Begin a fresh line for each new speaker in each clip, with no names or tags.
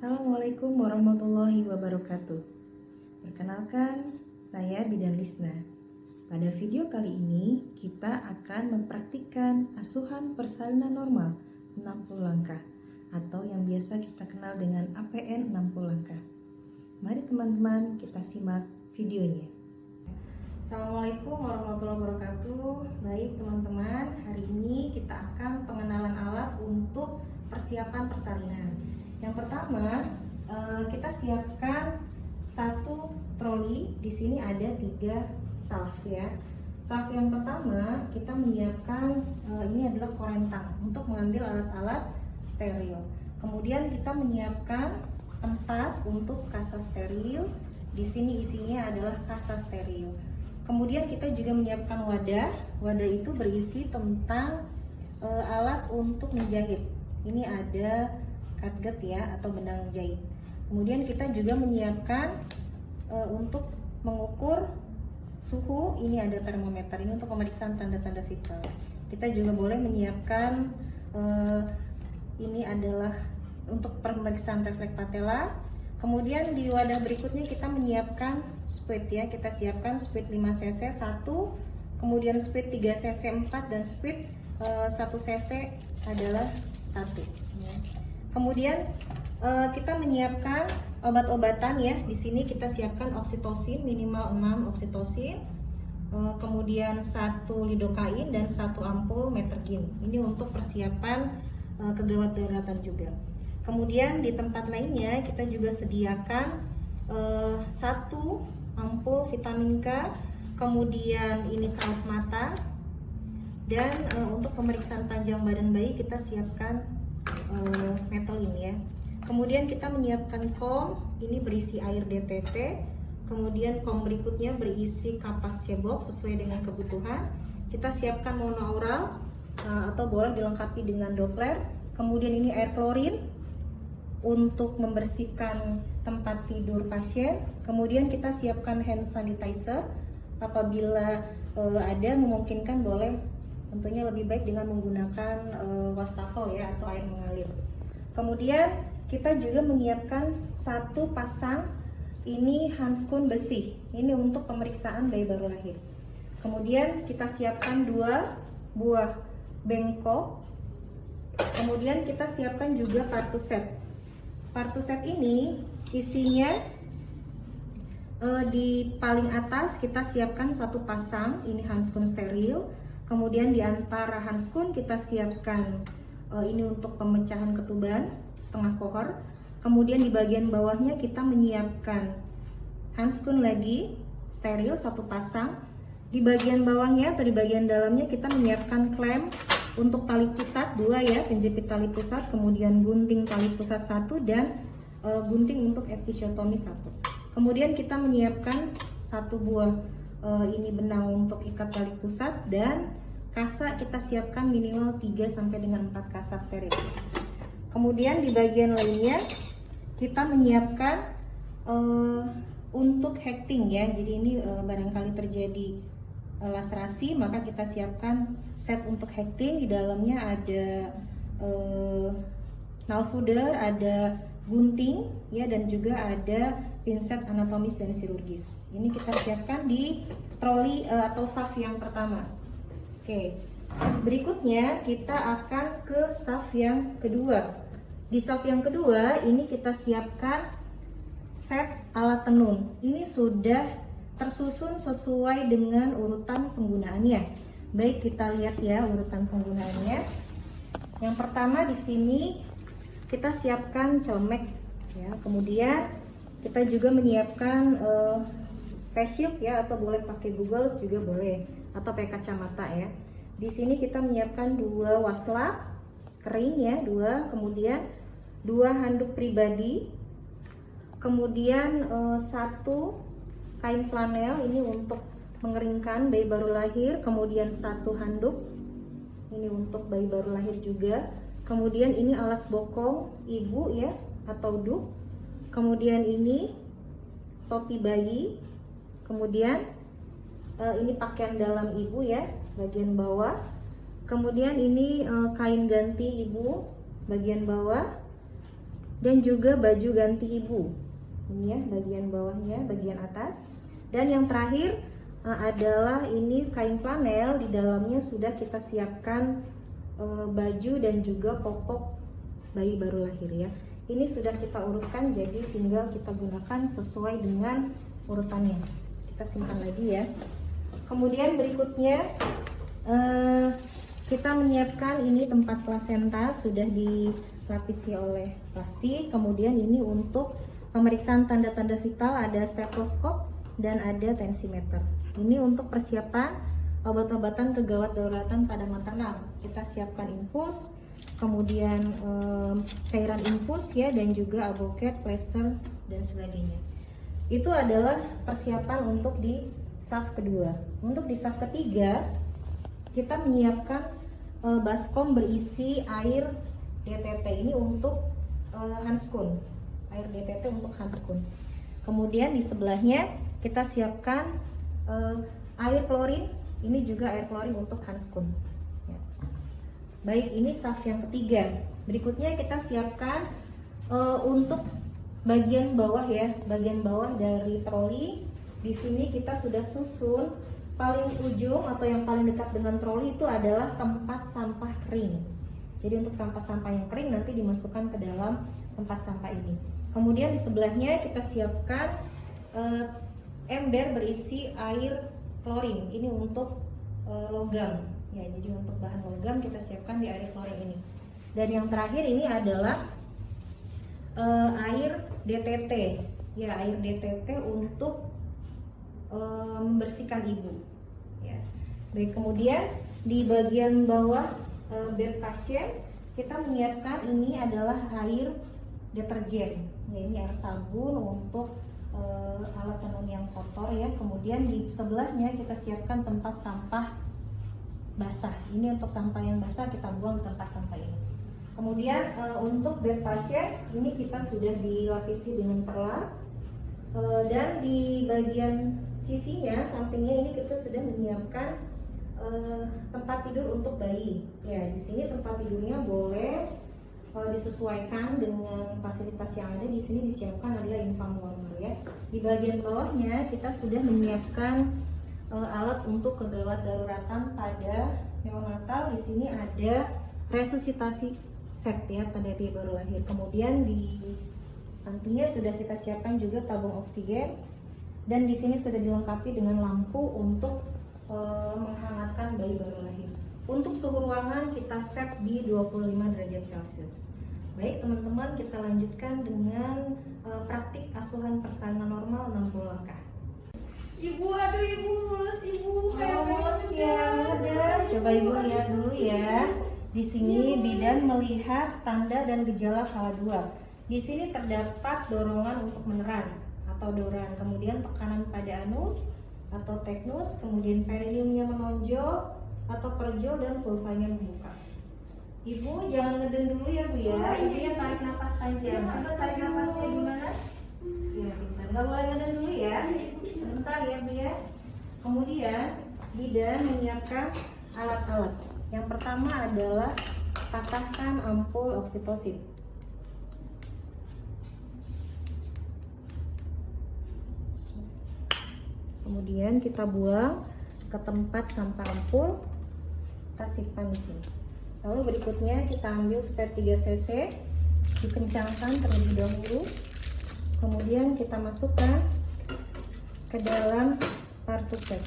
Assalamualaikum warahmatullahi wabarakatuh. Perkenalkan, saya Bidan Lisna. Pada video kali ini, kita akan mempraktikkan asuhan persalinan normal 60 langkah atau yang biasa kita kenal dengan APN 60 langkah. Mari teman-teman kita simak videonya. Assalamualaikum warahmatullahi wabarakatuh. Baik teman-teman, hari ini kita akan pengenalan alat untuk persiapan persalinan. Yang pertama, kita siapkan satu troli. Di sini ada 3 salf ya. Salf yang pertama kita menyiapkan ini adalah korentang untuk mengambil alat-alat steril. Kemudian kita menyiapkan tempat untuk kasa steril. Di sini isinya adalah kasa steril. Kemudian kita juga menyiapkan wadah. Wadah itu berisi tentang alat untuk menjahit. Ini ada catgut ya atau benang jahit. Kemudian kita juga menyiapkan untuk mengukur suhu. Ini ada termometer, ini untuk pemeriksaan tanda-tanda vital. Kita juga boleh menyiapkan ini adalah untuk pemeriksaan refleks patella. Kemudian di wadah berikutnya kita menyiapkan spuit ya. Kita siapkan spuit 5 cc 1, kemudian spuit 3 cc 4 dan spuit 1 cc adalah 1 ya. Kemudian kita menyiapkan obat-obatan ya. Di sini kita siapkan oksitosin minimal 6 oksitosin, kemudian 1 lidokain dan 1 ampul metergin. Ini untuk persiapan kegawat daruratan juga. Kemudian di tempat lainnya kita juga sediakan 1 ampul vitamin K, kemudian ini saut mata, dan untuk pemeriksaan panjang badan bayi kita siapkan metolin ya. Kemudian kita menyiapkan kom, ini berisi air DTT. Kemudian kom berikutnya berisi kapas cebok sesuai dengan kebutuhan. Kita siapkan monoaural atau boleh dilengkapi dengan Doppler. Kemudian ini air klorin untuk membersihkan tempat tidur pasien. Kemudian kita siapkan hand sanitizer. Apabila ada memungkinkan boleh tentunya lebih baik dengan menggunakan wastafel ya atau air mengalir. Kemudian kita juga menyiapkan 1 pasang ini handskun besi. Ini untuk pemeriksaan bayi baru lahir. Kemudian kita siapkan 2 buah bengkok. Kemudian kita siapkan juga partuset. Partuset ini isinya di paling atas kita siapkan 1 pasang ini handskun steril. Kemudian di antara handskun kita siapkan ini untuk pemecahan ketuban setengah kohor. Kemudian di bagian bawahnya kita menyiapkan handskun lagi steril 1 pasang. Di bagian bawahnya atau di bagian dalamnya kita menyiapkan klem untuk tali pusat 2 ya, penjepit tali pusat, kemudian gunting tali pusat 1 dan gunting untuk episiotomi 1. Kemudian kita menyiapkan 1 buah ini benang untuk ikat tali pusat, dan kasa kita siapkan minimal 3 sampai dengan 4 kasa steril. Kemudian di bagian lainnya kita menyiapkan untuk hecting ya. Jadi ini barangkali terjadi laserasi, maka kita siapkan set untuk hecting. Di dalamnya ada nalfuder, ada gunting ya, dan juga ada pinset anatomis dan chirurgis. Ini kita siapkan di troli atau saf yang pertama. Oke, berikutnya kita akan ke saf yang kedua. Di saf yang kedua ini kita siapkan set alat tenun. Ini sudah tersusun sesuai dengan urutan penggunaannya. Baik, kita lihat ya urutan penggunaannya. Yang pertama di sini kita siapkan celemek ya. Kemudian kita juga menyiapkan face shield ya, atau boleh pakai goggles juga boleh, atau pakai kacamata ya. Di sini kita menyiapkan 2 waslap kering ya, 2, kemudian 2 handuk pribadi, kemudian 1 kain flanel ini untuk mengeringkan bayi baru lahir, kemudian 1 handuk ini untuk bayi baru lahir juga. Kemudian ini alas bokong ibu ya atau duk. Kemudian ini topi bayi. Kemudian ini pakaian dalam ibu ya, bagian bawah. Kemudian ini kain ganti ibu bagian bawah. dan juga baju ganti ibu. Ini ya bagian bawahnya, bagian atas. Dan yang terakhir adalah ini kain flanel, di dalamnya sudah kita siapkan baju dan juga popok bayi baru lahir ya. Ini sudah kita uruskan, jadi tinggal kita gunakan sesuai dengan urutannya. Kita simpan lagi ya. Kemudian berikutnya kita menyiapkan ini tempat plasenta, sudah dilapisi oleh plastik. Kemudian ini untuk pemeriksaan tanda-tanda vital, ada stetoskop dan ada tensimeter. Ini untuk persiapan obat-obatan kegawat daruratan pada maternal. Kita siapkan infus, kemudian cairan infus ya, dan juga avocat, plester dan sebagainya. Itu adalah persiapan untuk di saf kedua. Untuk di saf ketiga kita menyiapkan baskom berisi air DTT, ini untuk Hanskun, air DTT untuk Hanskun. Kemudian di sebelahnya kita siapkan air klorin, ini juga air klorin untuk Hanskun ya. Baik, ini saf yang ketiga. Berikutnya kita siapkan untuk bagian bawah ya, bagian bawah dari troli. Di sini kita sudah susun paling ujung atau yang paling dekat dengan troli itu adalah tempat sampah kering. Jadi untuk sampah-sampah yang kering nanti dimasukkan ke dalam tempat sampah ini. Kemudian di sebelahnya kita siapkan ember berisi air klorin. Ini untuk logam ya, jadi untuk bahan logam kita siapkan di air klorin ini. Dan yang terakhir ini adalah air DTT ya, air DTT untuk membersihkan ibu ya. Baik, kemudian di bagian bawah bed pasien kita menyiapkan ini adalah air deterjen ya, ini air sabun untuk alat tenun yang kotor ya. Kemudian di sebelahnya kita siapkan tempat sampah basah, ini untuk sampah yang basah kita buang di tempat sampah ini. Kemudian untuk bed pasien ini kita sudah dilapisi dengan perlak, dan di bagian sisinya, sampingnya ini kita sudah menyiapkan tempat tidur untuk bayi ya. Di sini tempat tidurnya boleh disesuaikan dengan fasilitas yang ada. Di sini disiapkan adalah infant warmer ya. Di bagian bawahnya kita sudah menyiapkan alat untuk kegawat daruratan pada neonatal. Di sini ada resusitasi set ya pada bayi baru lahir. Kemudian di sampingnya sudah kita siapkan juga tabung oksigen, dan di sini sudah dilengkapi dengan lampu untuk menghangatkan bayi baru lahir. Untuk suhu ruangan kita set di 25 derajat Celcius. Baik teman-teman, kita lanjutkan dengan praktik asuhan persalinan normal 60 langkah.
Ibu, aduh ibu, mulus ibu, kayak
mulus ya, udah. Coba ibu lihat dulu ya. Di sini bidan melihat tanda dan gejala KH2. Di sini terdapat dorongan untuk meneran atau doran, kemudian tekanan pada anus atau teknus, kemudian perineumnya menonjol atau perjol, dan vulvanya membuka. Ibu jangan ngeden dulu ya Bu ya. Ibu ya tarik nafas aja. Coba tarik nafasnya gimana? Ya, pintar. Nggak boleh ngeden dulu ya. Sebentar ya Bu ya. Kemudian bidan menyiapkan alat-alat. Yang pertama adalah patahkan ampul oksitosin. Kemudian kita buang ke tempat sampah ampul, kita simpan di sini. Lalu berikutnya kita ambil sekitar 3 cc, dikencangkan terlebih dahulu. Kemudian kita masukkan ke dalam partus bag.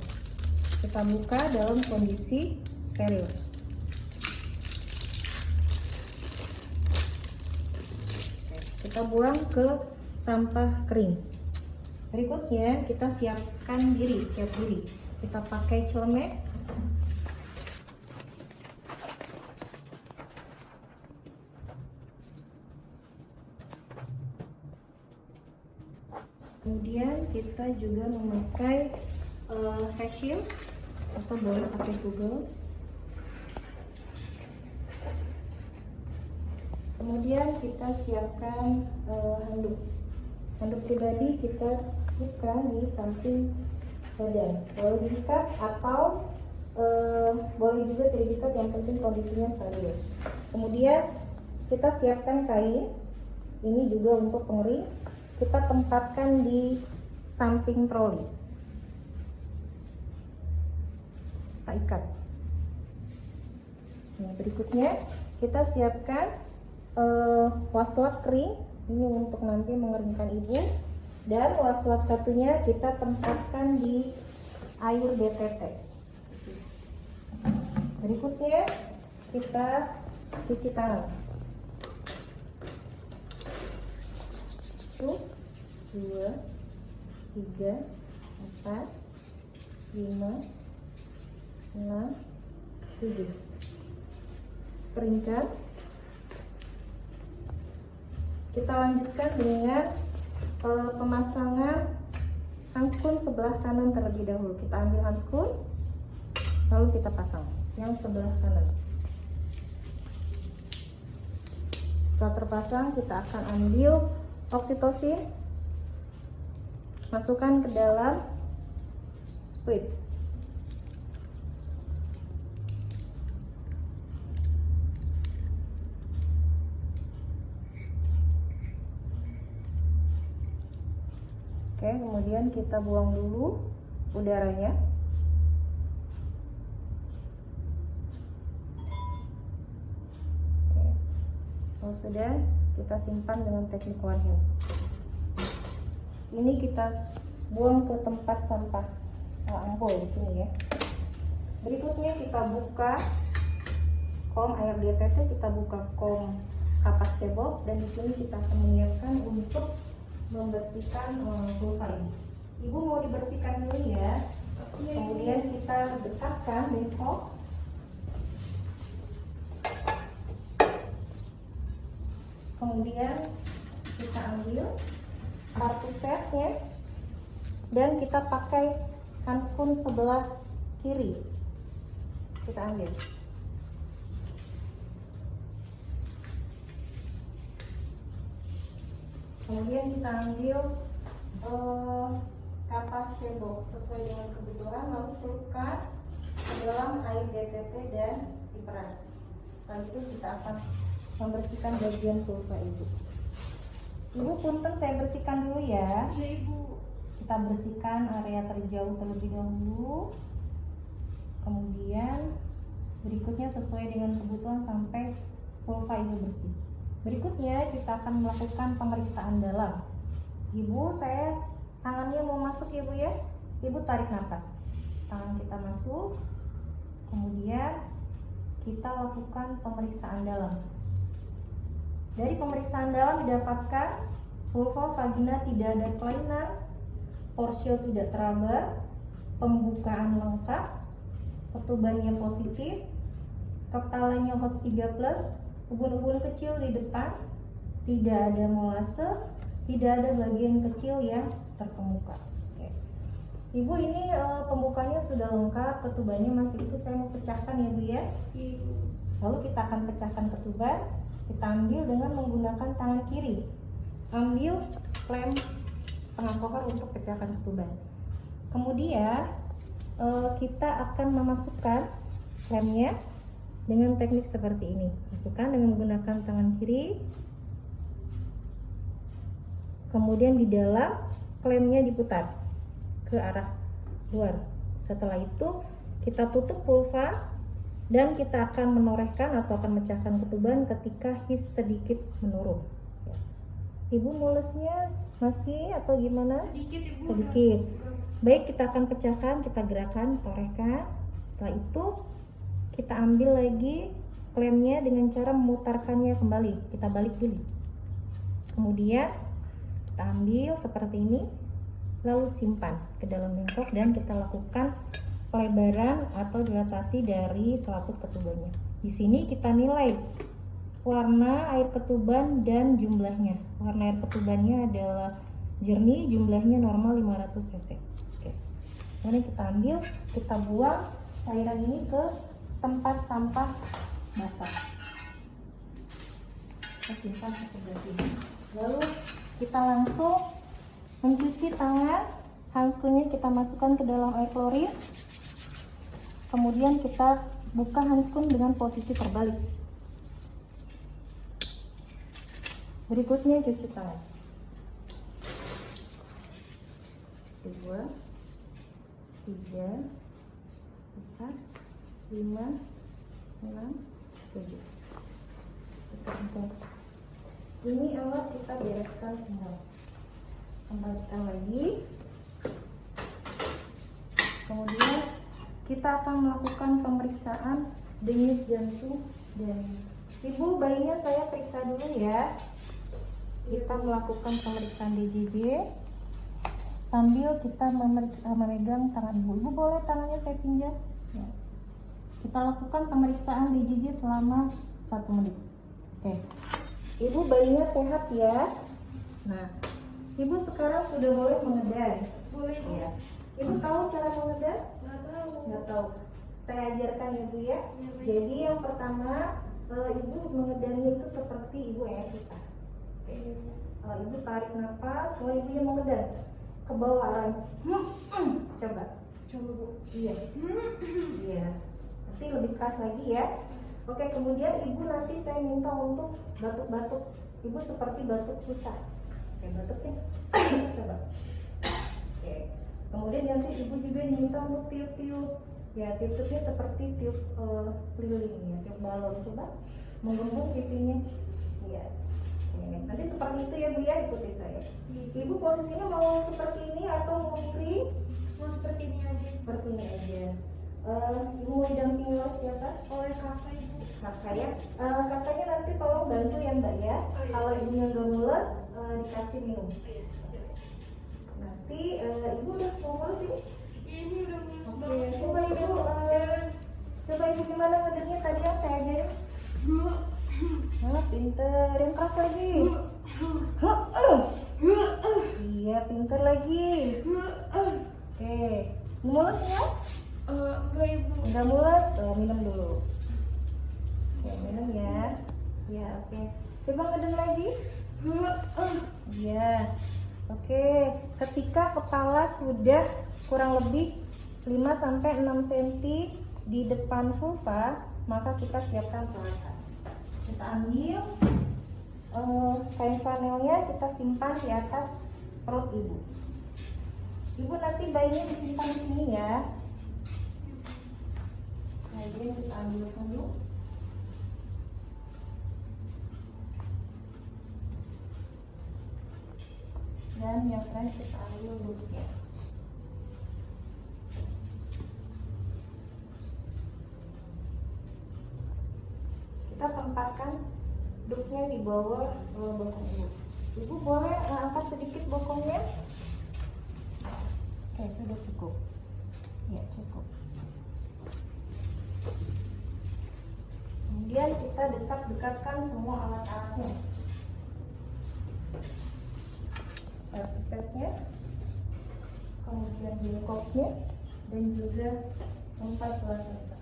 Kita buka dalam kondisi steril. Kita buang ke sampah kering. Berikutnya kita siapkan diri, siap diri. Kita pakai celemek. Kemudian kita juga memakai face shield atau boleh pakai goggles. Kemudian kita siapkan handuk. Handuk pribadi kita buka di samping badan. Boleh diikat atau boleh juga tidak diikat, yang penting kondisinya stabil. Kemudian kita siapkan kain Ini juga untuk pengering. Kita tempatkan di samping troli. Kita ikat. Nah, berikutnya kita siapkan waslap kering. Ini untuk nanti mengeringkan ibu. Dan waslap satunya kita tempatkan di air BTT. Berikutnya kita cuci tangan. 1, 2, 3, 4, 5, 6, 7. Keringkan. Kita lanjutkan dengan pemasangan handskun sebelah kanan terlebih dahulu. Kita ambil handskun, lalu kita pasang yang sebelah kanan. Setelah terpasang, kita akan ambil oksitosin, masukkan ke dalam split. Oke, kemudian kita buang dulu udaranya. Oke. Kalau sudah, kita simpan dengan teknik one hand. Ini kita buang ke tempat sampah ampul di sini ya. Berikutnya kita buka kom air DPT, kita buka kom kapas cebok, dan di sini kita akan menyiapkan untuk membersihkan pulsa ini. Ibu mau dibersihkan dulu ya. Kemudian kita dekatkan bengkok. Kemudian kita ambil kartu setnya dan kita pakai handskun sebelah kiri. Kita ambil. Kemudian kita ambil kapas cebok sesuai dengan kebutuhan, lalu celupkan ke dalam air DPT dan diperas. Setelah itu kita akan membersihkan bagian pulsa ibu. Ibu punten, saya bersihkan dulu ya.
Iya ibu.
Kita bersihkan area terjauh terlebih dahulu. Kemudian berikutnya sesuai dengan kebutuhan sampai pulsa ibu bersih. Berikutnya kita akan melakukan pemeriksaan dalam. Ibu, saya tangannya mau masuk ya Bu ya. Ibu tarik nafas. Tangan kita masuk. Kemudian kita lakukan pemeriksaan dalam. Dari pemeriksaan dalam didapatkan vulva vagina tidak ada kelainan, porsio tidak teraba, pembukaan lengkap, ketubannya positif, kepalanya HOTS 3+, ubun-ubun kecil di depan, tidak ada molase, tidak ada bagian kecil yang terkemuka. Oke. Ibu, ini pembukanya sudah lengkap, ketubannya masih itu, saya mau pecahkan ya Bu ya.
Ibu.
Lalu kita akan pecahkan ketuban. Kita ambil dengan menggunakan tangan kiri. Ambil klem setengah koper untuk pecahkan ketuban. Kemudian kita akan memasukkan klemnya dengan teknik seperti ini. Masukkan dengan menggunakan tangan kiri. Kemudian di dalam klemnya diputar ke arah luar. Setelah itu kita tutup vulva dan kita akan menorehkan atau akan memecahkan ketuban ketika his sedikit menurun. Ibu mulesnya masih atau gimana?
Sedikit ibu.
Sedikit. Baik, kita akan pecahkan, kita gerakan, torehkan. Setelah itu kita ambil lagi klemnya dengan cara memutarkannya kembali. Kita balik dulu. Kemudian kita ambil seperti ini, lalu simpan ke dalam mangkok dan kita lakukan pelebaran atau dilatasi dari selaput ketubannya. Di sini kita nilai warna air ketuban dan jumlahnya. Warna air ketubannya adalah jernih, jumlahnya normal 500 cc. Oke. Kemudian kita ambil, kita buang cairan ini ke tempat sampah basah. Kita simpan seperti ini. Lalu kita langsung mencuci tangan. Handskunnya kita masukkan ke dalam air klorin. Kemudian kita buka handskun dengan posisi terbalik. Berikutnya cuci tangan. 2, 3, 4, 5, 6, 7. Ini alat kita bereskan semua. Kembalikan lagi. Kemudian kita akan melakukan pemeriksaan denyut jantung dan Ibu, bayinya saya periksa dulu ya. Kita melakukan pemeriksaan DJJ sambil kita memegang tangan Ibu. Ibu boleh tangannya saya pinjam? Ya. Kita lakukan pemeriksaan DJJ selama 1 menit. Oke. Ibu, bayinya sehat ya. Nah, Ibu sekarang sudah boleh mengedar.
Boleh Bu.
Ya. Ibu tahu cara mengedar?
Nggak tahu.
Nggak tahu. Saya ajarkan ya Bu ya.
baik.
Jadi yang pertama, Ibu mengedarnya itu seperti Ibu exercise. Ibu tarik nafas, kalau ibunya mengedar ke bawah arahnya. Coba.
Coba Bu.
Iya. Iya. Nanti lebih keras lagi ya. Oke, kemudian Ibu nanti saya minta untuk batuk-batuk. Ibu seperti batuk susah. Oke, batuknya. Coba. Oke. Kemudian nanti Ibu juga diminta untuk tiup-tiup. Ya, tiup-tiupnya seperti tiup lilin ya, tiup balon. Coba menggembung pipinya. Iya. Oke. Nanti seperti itu ya Bu ya, ikuti saya. Ibu posisinya mau seperti ini atau mau miring?
Mau seperti ini aja.
Seperti ini aja. Ibu mau didampingi oleh siapa?
Oleh kakak Ibu.
Kakak ya. Kakaknya nanti tolong bantu ya Mbak ya. Kalau ibunya nggak mules, dikasih minum. Nanti Ibu udah mau mulus ini?
Ini udah mulus
Oke,
banget.
coba Ibu, coba Ibu gimana ngedernya tadi yang saya ajarin? Pinter, yang keras lagi. Iya, pinter lagi. Oke, mulus ya?
Enggak Ibu.
Udah mulus, minum dulu. Oke, minum ya. Ya, oke. Coba ngeden lagi. Iya. Oke, ketika kepala sudah kurang lebih 5-6 cm di depan vulva, maka kita siapkan peralatan. Kita ambil kain flanelnya, kita simpan di atas perut Ibu. Ibu nanti bayinya disimpan di sini ya. Kemudian kita ambil dulu. Dan yang terakhir kita ambil duduknya. Kita tempatkan duduknya di bawah bokong Ibu. Ibu boleh angkat sedikit bokongnya. Oke, sudah cukup. Ya, cukup. Kemudian kita dekatkan semua alat-alatnya. Setnya, kemudian bengkoknya, dan juga tempat plasenta.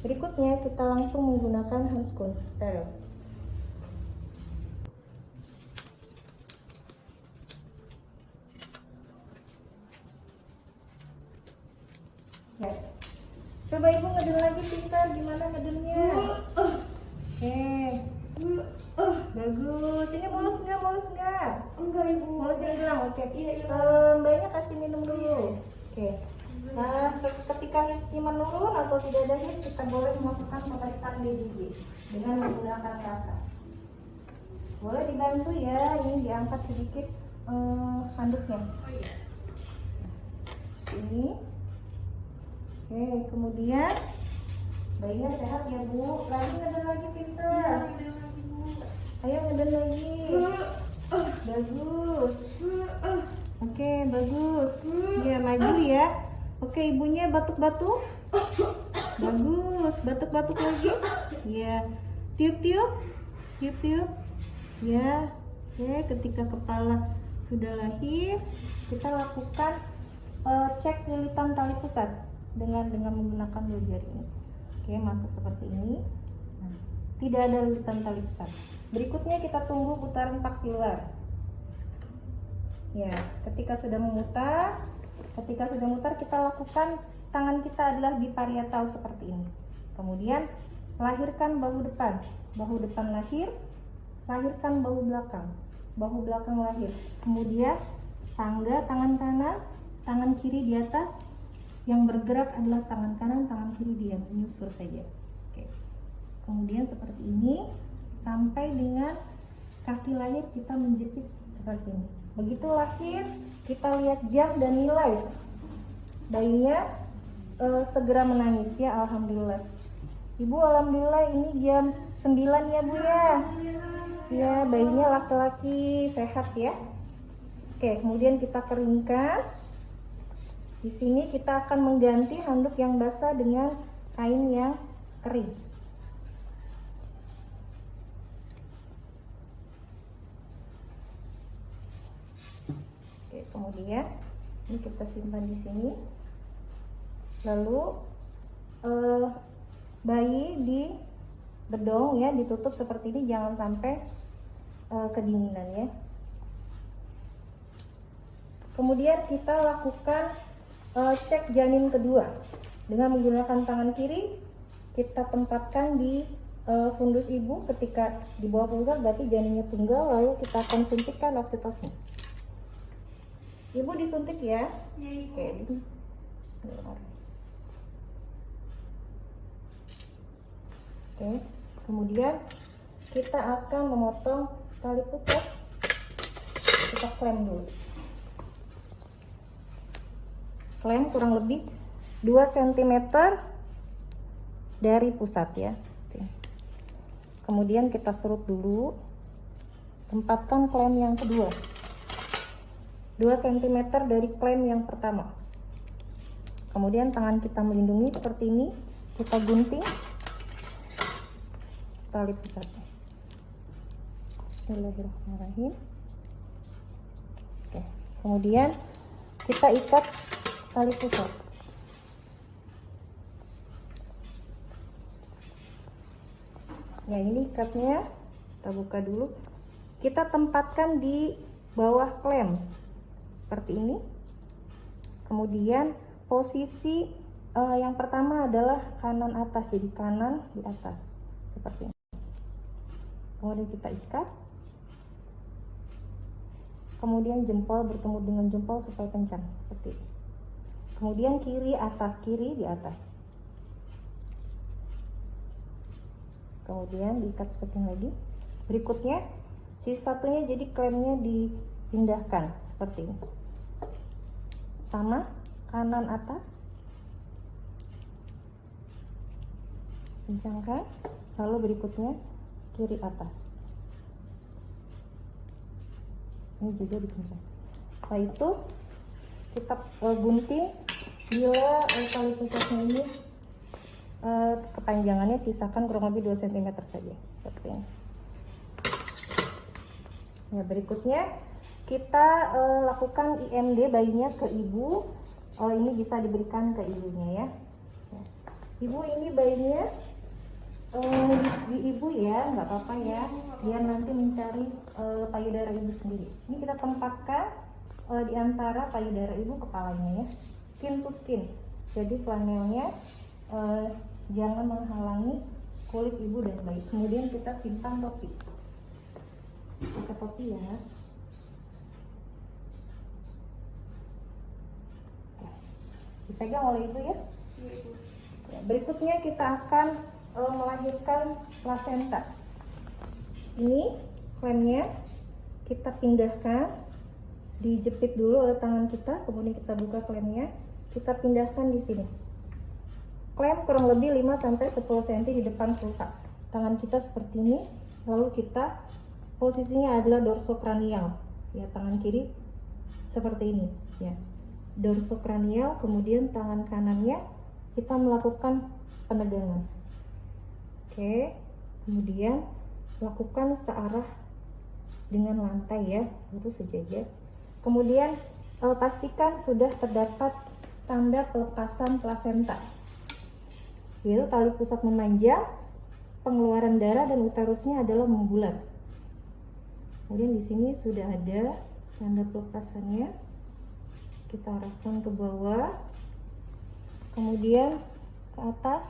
Berikutnya kita langsung menggunakan handskun steril. Ya. Coba Ibu ngeden lagi pintar, gimana ngedennya? Oke. Bagus. Ini mulus nggak? Mulus nggak?
Enggak Ibu.
Mulusnya hilang. Oke.
Iya, hilang.
Mbaknya kasih minum dulu. Oke. Nah, ketika hisnya menurun atau tidak ada his, kita boleh melakukan pemeriksaan DJJ dengan menggunakan rasa. Boleh dibantu ya, ini diangkat sedikit handuknya. Ini. Oke, kemudian bayinya sehat ya Bu. Lagi ngeden lagi pintar. Ayo ngeden lagi. Bagus. Oke, bagus. Ya, maju ya. Oke, ibunya batuk-batuk. Bagus, batuk-batuk lagi. Ya, tiup-tiup. Tiup-tiup. Ya. Oke, ketika kepala sudah lahir, kita lakukan cek lilitan tali pusat dengan menggunakan 2 jari ini. Oke, masuk seperti ini. Nah, tidak ada lilitan tali pusat. Berikutnya kita tunggu putaran paksiluar. Ya, ketika sudah memutar, kita lakukan, tangan kita adalah biparietal seperti ini. Kemudian lahirkan bahu depan. Bahu depan lahir, lahirkan bahu belakang lahir. Kemudian sangga tangan kanan, tangan kiri di atas. Yang bergerak adalah tangan kanan, tangan kiri diam, menyusur saja. Oke. Kemudian seperti ini sampai dengan kaki lahir kita menjepit seperti ini. Begitu lahir kita lihat jam dan nilai. Bayinya segera menangis ya, alhamdulillah. Ibu alhamdulillah ini jam 9 ya Bu ya. Ya, bayinya laki-laki sehat ya. Oke, kemudian kita keringkan. Di sini kita akan mengganti handuk yang basah dengan kain yang kering. Oke, kemudian ini kita simpan di sini. Lalu bayi di bedong ya, ditutup seperti ini, jangan sampai kedinginan ya. Kemudian kita lakukan cek janin kedua dengan menggunakan tangan kiri. Kita tempatkan di fundus ibu. Ketika di bawah pusat berarti janinnya tunggal, lalu kita akan suntikkan oksitosin. Ibu disuntik ya.
Ya, Ibu.
Oke. Oke, kemudian kita akan memotong tali pusat. Kita klem dulu. Klem kurang lebih 2 cm dari pusat ya. Oke. Kemudian kita serut dulu. Tempatkan klem yang kedua 2 cm dari klem yang pertama. Kemudian tangan kita melindungi seperti ini. Kita gunting tali pusatnya. Bismillahirrahmanirrahim. Oke. Kemudian kita ikat tali pusat. Ya, ini ikatnya kita buka dulu. Kita tempatkan di bawah klem seperti ini. Kemudian posisi yang pertama adalah kanan atas, jadi kanan di atas seperti ini. Kemudian kita ikat. Kemudian jempol bertemu dengan jempol supaya kencang seperti ini. Kemudian kiri atas, kiri di atas. Kemudian diikat seperti ini lagi. Berikutnya satunya jadi klemnya dipindahkan seperti ini. Sama, kanan atas. Kencangkan. Lalu berikutnya kiri atas. Ini juga dikencang. Setelah itu kita gunting. Bila tali pusatnya ini kepanjangannya sisakan kurang lebih 2 cm saja seperti ini. Ya, berikutnya kita lakukan IMD bayinya ke ibu. Ini bisa diberikan ke ibunya ya. Ibu ini bayinya di ibu ya, nggak apa-apa ya, biar nanti mencari payudara ibu sendiri. Ini kita tempatkan di antara payudara ibu kepalanya ya, skin to skin. Jadi flanelnya jangan menghalangi kulit ibu dan bayi. Kemudian kita simpan topi. Pakai topi ya. Dipegang oleh ibu ya. Berikutnya kita akan melahirkan plasenta. Ini klemnya kita pindahkan, dijepit dulu oleh tangan kita, kemudian kita buka klemnya, kita pindahkan di sini. Klem kurang lebih 5-10 cm di depan vulva. Tangan kita seperti ini, lalu kita posisinya adalah dorsokranial. Ya, tangan kiri seperti ini ya. Dorsokranial, kemudian tangan kanannya kita melakukan penegangan. Oke, kemudian lakukan searah dengan lantai ya, lurus sejajar. Kemudian pastikan sudah terdapat tanda pelepasan plasenta, yaitu tali pusat memanjang, pengeluaran darah dan uterusnya adalah membulat. Kemudian di sini sudah ada tanda pelepasannya. Kita arahkan ke bawah, kemudian ke atas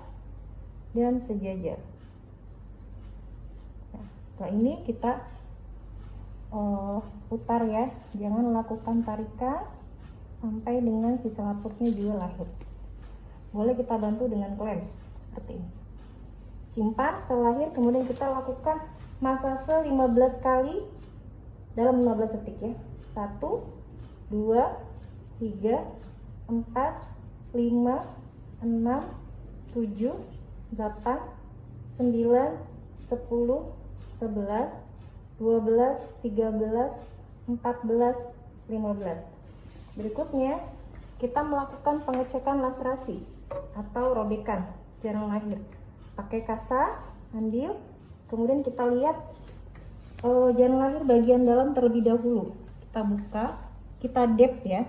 dan sejajar. Nah, Setelah ini kita putar ya, jangan lakukan tarikan sampai dengan si selaputnya juga lahir. Boleh kita bantu dengan klem seperti ini. Simpan setelah lahir, kemudian kita lakukan masase 15 kali dalam 15 detik ya. 1, 2, 3, 4, 5, 6, 7, 8, 9, 10, 11, 12, 13, 14, 15. Berikutnya kita melakukan pengecekan laserasi atau robekan jarum lahir. Pakai kasa, andil, kemudian kita lihat jarum lahir bagian dalam terlebih dahulu. Kita buka, kita dep ya,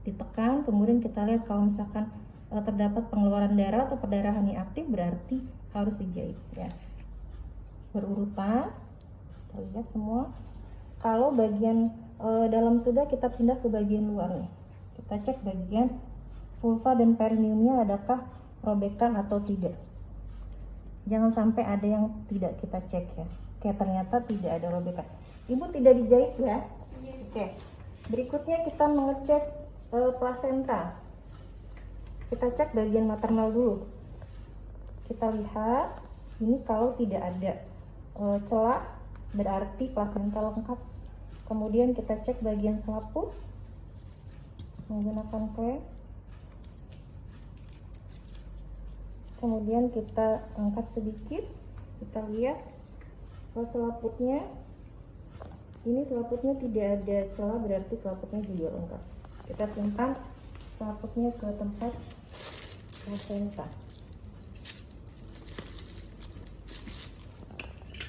ditekan, kemudian kita lihat kalau misalkan terdapat pengeluaran darah atau perdarahan yang aktif, berarti harus dijahit ya. Berurutan, kita lihat semua. Kalau bagian dalam sudah, kita pindah ke bagian luarnya. Kita cek bagian vulva dan perineumnya adakah robekan atau tidak. Jangan sampai ada yang tidak kita cek ya. Kayak ternyata tidak ada robekan. Ibu tidak dijahit ya. Oke. Berikutnya kita mengecek plasenta. Kita cek bagian maternal dulu. Kita lihat ini kalau tidak ada celah berarti plasenta lengkap. Kemudian kita cek bagian selaput menggunakan klem. Kemudian kita angkat sedikit, kita lihat selaputnya. Ini selaputnya tidak ada celah, berarti selaputnya juga lengkap. Kita simpan selaputnya ke tempat plasenta.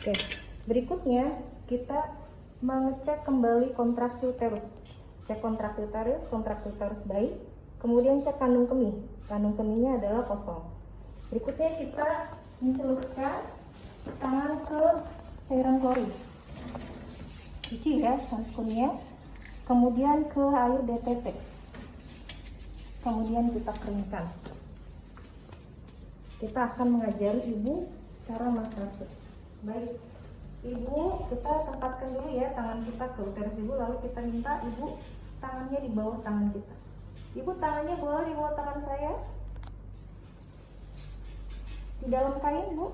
Oke, berikutnya kita mengecek kembali kontraksi uterus. Cek kontraksi uterus baik. Kemudian cek kandung kemih. Kandung kemihnya adalah kosong. Berikutnya kita mencelupkan tangan ke cairan klorin. Cuci ya sankunnya. Kemudian ke air DTT. Kemudian kita keringkan. Kita akan mengajari ibu cara massage. Baik, ibu, kita tempatkan dulu ya tangan kita ke uterus ibu, lalu kita minta ibu tangannya di bawah tangan kita. Ibu tangannya boleh di bawah tangan saya. Di dalam kain, Bu.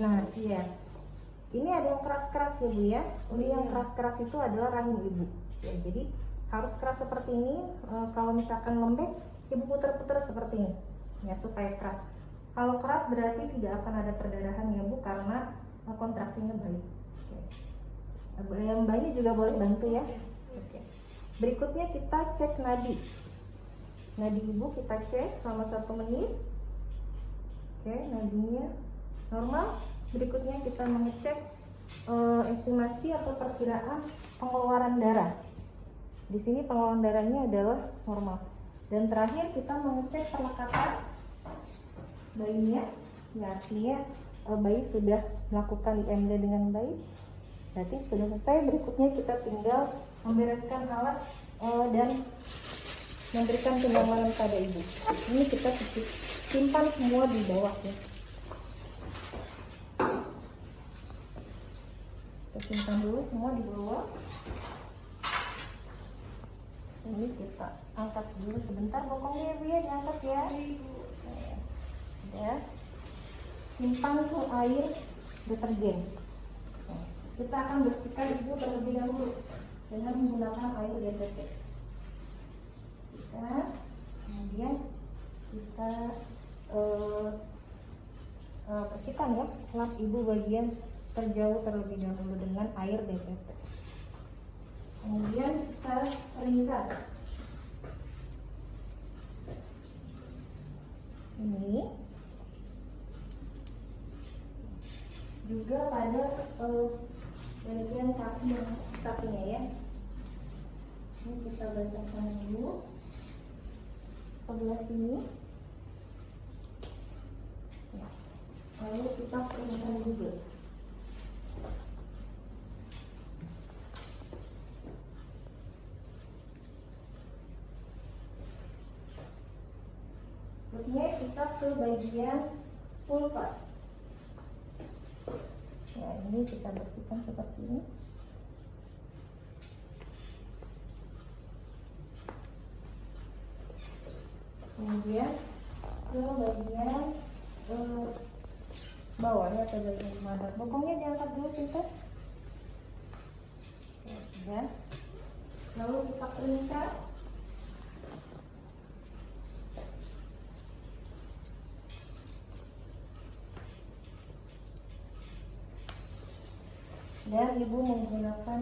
Nah, iya. Ini ada yang keras-keras ya, Bu ya. Ini yang keras-keras itu adalah rahim ibu. Ya, jadi harus keras seperti ini. Kalau misalkan lembek, ibu putar-putar seperti ini. Ya, supaya keras. Kalau keras berarti tidak akan ada perdarahan ya, Bu, karena kontraksinya baik. Oke. Yang bayi juga boleh bantu ya. Oke. Berikutnya kita cek nadi. Nadi ibu kita cek selama 1 menit. Oke, nadinya normal. Berikutnya kita mengecek estimasi atau perkiraan pengeluaran darah. Di sini pengeluaran darahnya adalah normal. Dan terakhir kita mengecek perlekatan bayinya. Ya, artinya bayi sudah melakukan IMD dengan baik. Berarti sudah selesai. Berikutnya kita tinggal membereskan alat dan memberikan pendalaman pada ibu. Ini kita simpan semua di bawah ya. Kita simpan dulu semua di bawah. Ini kita angkat dulu sebentar, bokongnya ibu ya, diangkat ya. Ya. Simpan ke air deterjen. Kita akan bersihkan ibu terlebih dahulu dengan menggunakan air deterjen. Kemudian kita bersihkan ya lap ibu bagian terjauh terlebih dahulu dengan air DPP. Kemudian kita keringkan. Ini juga pada bagian kaki dan kakinya ya. Ini kita basahkan dulu sebelah sini. Lalu kita keringkan juga. Berikutnya kita ke bagian vulva. ini kita bersihkan seperti ini. Kemudian ke bagian bawahnya atau bagian mana, bokongnya diangkat dulu pintar. Ya, lalu kita keringkan. Dan ibu menggunakan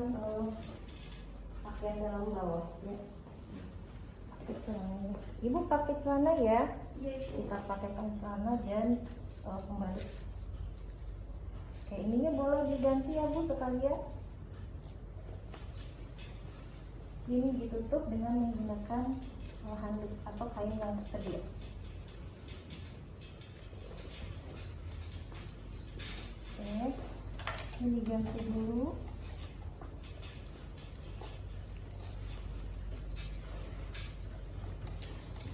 pakaian dalam bawah ya. Pakai celana. Ibu pakai celana ya. Kita pakaikan celana dan kembali. Oke, ininya boleh diganti ya Bu sekalian. Ini ditutup dengan menggunakan handuk atau kain yang tersedia. Oke, ini diganti dulu.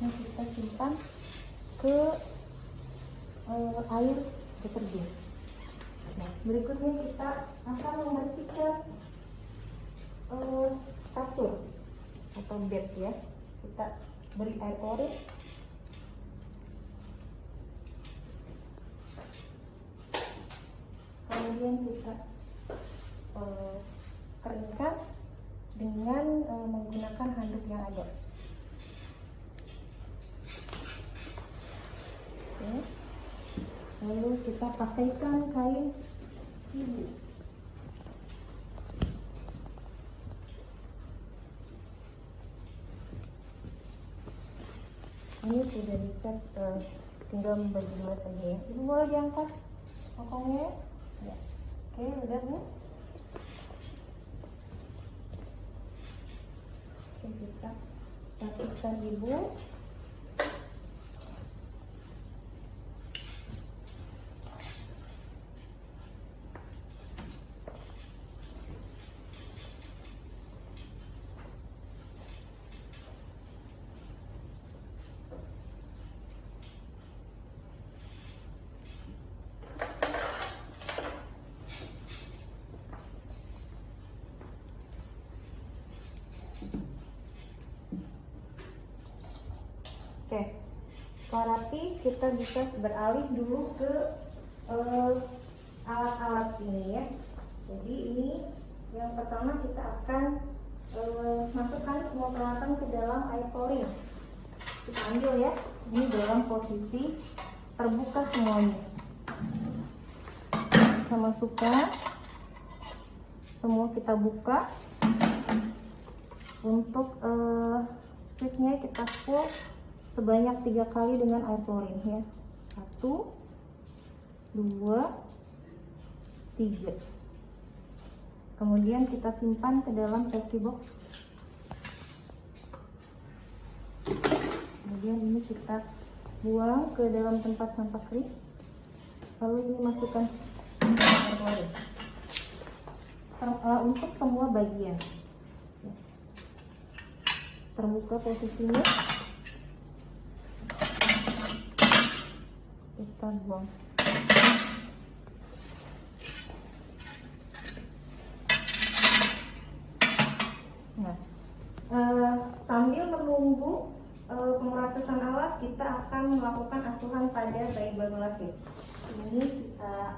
Ini kita simpan ke air deterjen. Nah, berikutnya kita akan membersihkan kasur atau bed ya. Kita beri air oren. Kemudian kita keringkan dengan menggunakan handuk yang ada. Oke. Lalu kita pakaikan kain ibu. Ini sudah bisa, tinggal membagi dua saja ya. Ibu boleh diangkat pokoknya ya. Oke, udah Bu. Oke, kita rapikan ibu. Oke, setelah rapi kita bisa beralih dulu ke alat-alat sini ya. Jadi ini yang pertama kita akan masukkan semua peralatan ke dalam air pouring. Kita ambil ya, ini dalam posisi terbuka semuanya. Kita masukkan, semua kita buka. Untuk speednya kita full sebanyak 3 kali dengan air pouring ya. 1, 2, 3. Kemudian kita simpan ke dalam safety box. Kemudian ini kita buang ke dalam tempat sampah kering. Lalu ini masukkan air pouring untuk semua bagian. Terbuka posisinya. Kita buang. Nah, sambil menunggu pemrosesan alat, kita akan melakukan asuhan pada bayi baru lahir. Ini kita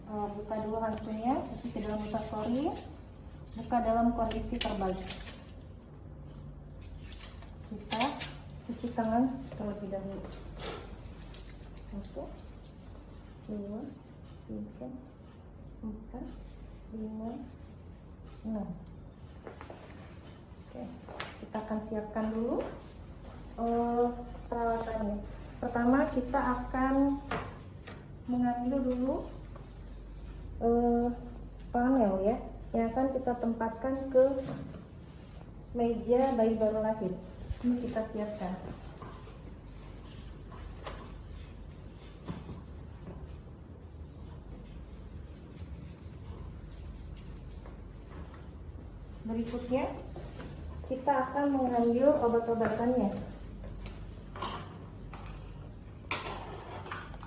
buka dulu handuknya, isi ke dalam aksesoris, buka dalam kondisi terbalik. Kita cuci tangan terlebih dahulu. 1, 2, 3, 4, 5, 6. Oke, kita akan siapkan dulu peralatannya. Pertama kita akan mengambil dulu panel ya, yang akan kita tempatkan ke meja bayi baru lahir. Ini kita siapkan. Berikutnya kita akan mengambil obat-obatannya.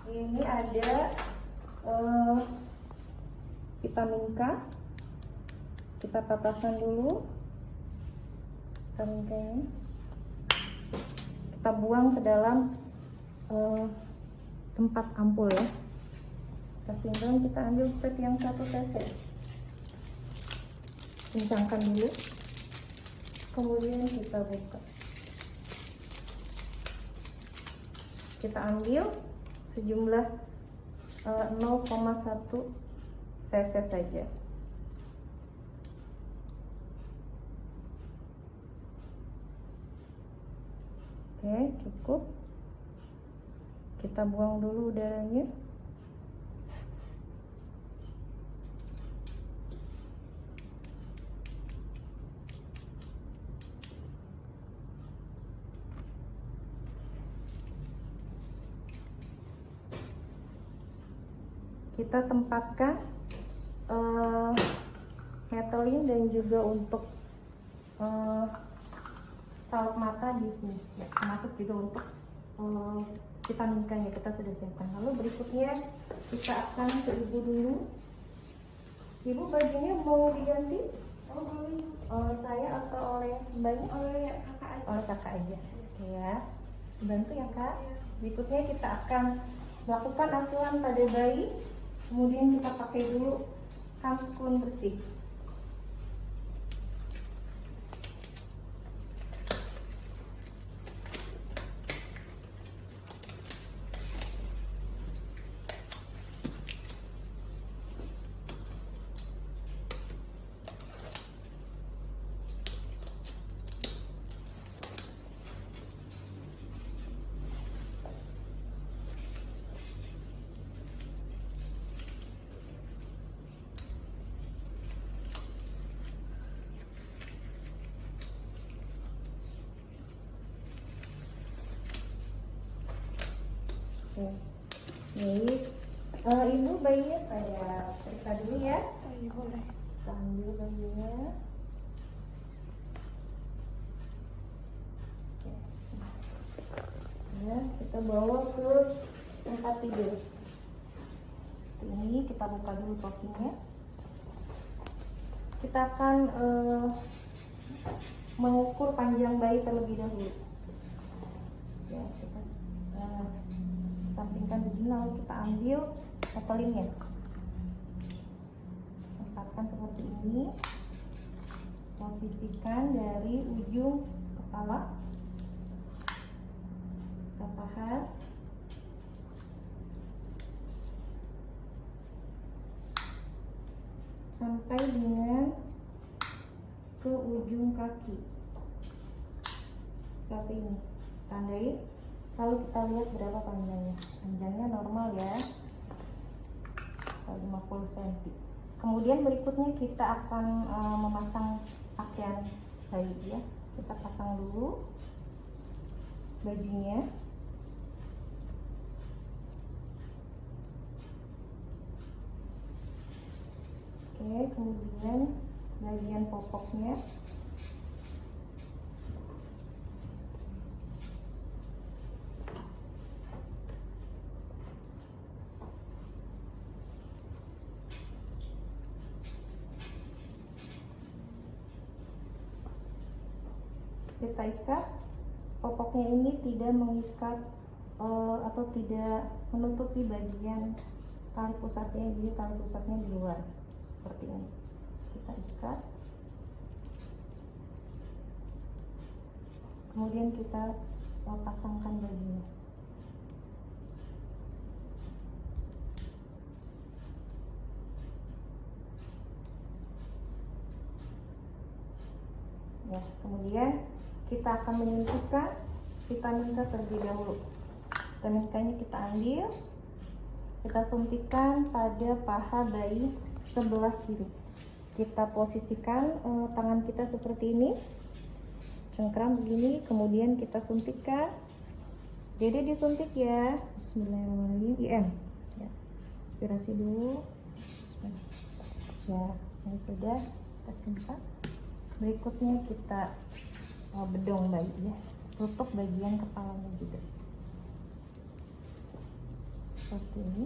Ini ada vitamin K. Kita patahkan dulu vitamin K-nya. Kita buang ke dalam tempat ampul ya. Kita simpan, kita ambil seperti yang 1 cc. Kencangkan dulu. Kemudian kita buka. Kita ambil sejumlah 0,1 cc saja. Oke, cukup. Kita buang dulu udaranya. Kita tempatkan Methelin dan juga untuk salep mata di sini ya, termasuk juga untuk vitamin K-nya kita sudah siapkan. Lalu berikutnya kita akan ke ibu dulu. Ibu, bajunya mau diganti?
Oh, boleh.
Saya atau oleh mbaknya?
Oleh kakak aja.
Oleh kakak aja. Oke ya, bantu ya kak. Berikutnya kita akan melakukan asuhan pada bayi. Kemudian kita pakai dulu handskun bersih. Baik, ibu bayinya saya periksa dulu ya.
Oh, iya, boleh.
Kita ambil bayinya. Ya, kita bawa ke tempat tidur. Ini kita buka dulu topinya. Kita akan mengukur panjang bayi terlebih dahulu. Ya, kita sampingkan begini, lalu kita ambil Methelinnya. Tempatkan seperti ini. Posisikan dari ujung kepala ke paha. Sampai dengan ke ujung kaki. Seperti ini. Tandai. Lalu kita lihat berapa panjangnya. Panjangnya normal ya, 50 cm. Kemudian berikutnya kita akan memasang pakaian bayi ya. Kita pasang dulu bajunya. Oke, kemudian bagian popoknya. Kita ikat. Popoknya ini tidak mengikat atau tidak menutupi bagian tali pusatnya, jadi tali pusatnya di luar seperti ini. Kita ikat, kemudian kita pasangkan bajunya. Ya, kemudian kita akan menyuntikkan vitamin K terlebih dahulu. Vitamin K-nya kita ambil, kita suntikkan pada paha bayi sebelah kiri. Kita posisikan tangan kita seperti ini, cengkram begini, kemudian kita suntikkan. Dede disuntik ya. Bismillahirrahmanirrahim. IM. Ya. Inspirasi dulu. Ya, ini sudah kita simpan. Berikutnya kita bedong bayi ya, tutup bagian kepalanya juga seperti ini.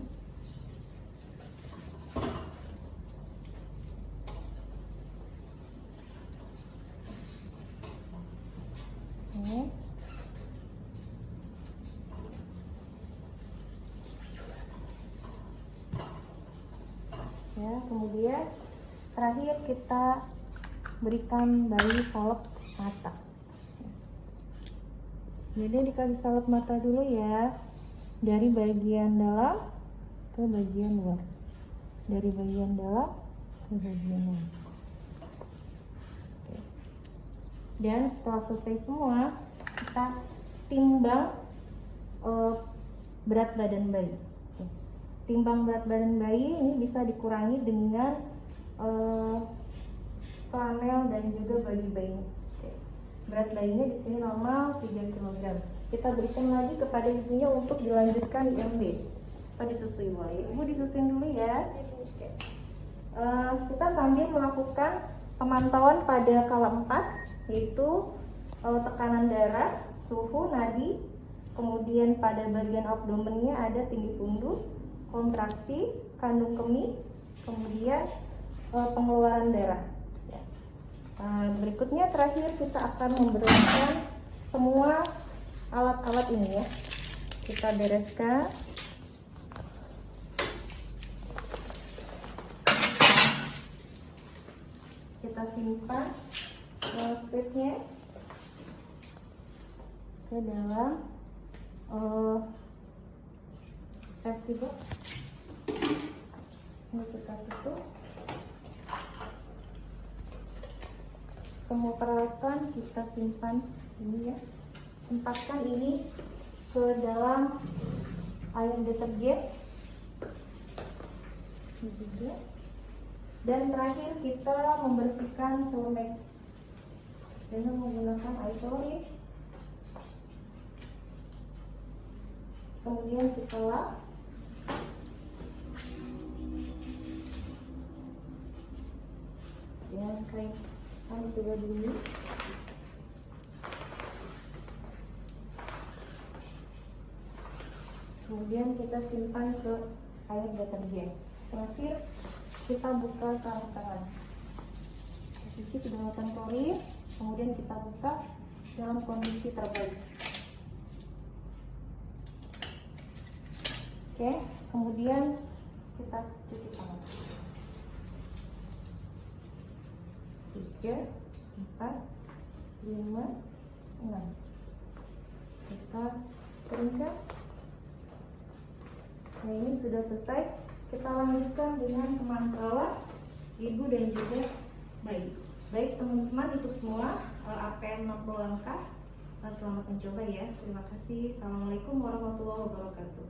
kemudian terakhir kita berikan bayi salep mata. Jadi dikasih salep mata dulu ya, dari bagian dalam ke bagian luar, dari bagian dalam ke bagian luar. Oke. Dan setelah selesai semua, kita timbang berat badan bayi. Oke. Timbang berat badan bayi ini bisa dikurangi dengan flanel dan juga baju bayinya. Oke. Berat bayinya di sini normal 3 kg. Kita berikan lagi kepada ibunya untuk dilanjutkan IMD. Disusui mulai. Ibu disusuin dulu ya. Oke. Kita sambil melakukan pemantauan pada kala 4, yaitu tekanan darah, suhu, nadi, kemudian pada bagian abdomennya ada tinggi fundus, kontraksi, kandung kemih, kemudian pengeluaran darah. Ya. Berikutnya terakhir kita akan membereskan semua alat-alat ini ya. Kita bereskan. Kita simpan stripnya ke dalam safety box. Ini kita tutup. Semua peralatan kita simpan ini ya. Tempatkan ini ke dalam air deterjen. Ini juga. Dan terakhir kita membersihkan celemek dengan menggunakan air klorin. Kemudian kita lap. Dengan kain juga dulu. Kemudian kita simpan ke air deterjen. Terakhir kita buka sarung tangan. Cuci menggunakan klorin, kemudian kita buka dalam kondisi terbalik. Oke, kemudian kita cuci tangan. 3, 4, 5, 6. Kita keringkan. Nah, ini sudah selesai. Kita lanjutkan dengan pemantauan ibu dan juga bayi. Baik teman-teman, itu semua APM 60 langkah. Selamat mencoba ya. Terima kasih. Assalamualaikum warahmatullahi wabarakatuh.